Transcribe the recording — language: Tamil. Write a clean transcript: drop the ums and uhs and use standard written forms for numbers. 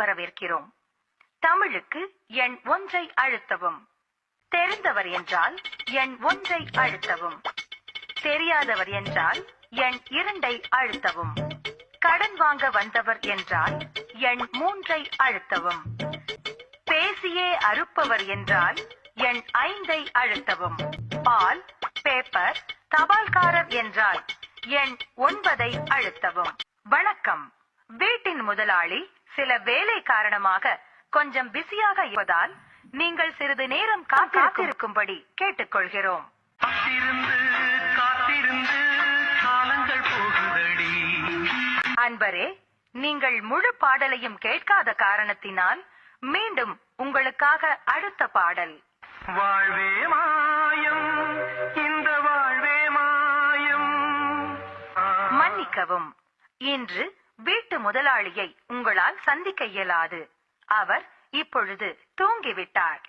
வரவேற்கிறோம். தமிழுக்கு எண் 1 அழுத்தவும். தெரிந்தவர் என்றால் எண் 1 அழுத்தவும். தெரியாதவர் என்றால் எண் 2 அழுத்தவும். கடன் வாங்க வந்தவர் என்றால் எண் 3 அழுத்தவும். பேசியே அறுப்பவர் என்றால் எண் 5 அழுத்தவும். பால், பேப்பர், தபால்காரர் என்றால் எண் 9 அழுத்தவும். வணக்கம். வீட்டின் முதலாளி சில வேலை காரணமாக கொஞ்சம் பிஸியாக இருப்பதால் நீங்கள் சிறிது நேரம் காத்திருக்கும்படி கேட்டுக்கொள்கிறோம். அன்பரே, நீங்கள் முழு பாடலையும் கேட்காத காரணத்தினால் மீண்டும் உங்களுக்காக அடுத்த பாடல். வாழ்வே மாயம், இந்த வாழ்வே மாயம். மன்னிக்கவும், இன்று வீட்டு முதலாளியை உங்களால் சந்திக்க இயலாது. அவர் இப்பொழுது தூங்கிவிட்டார்.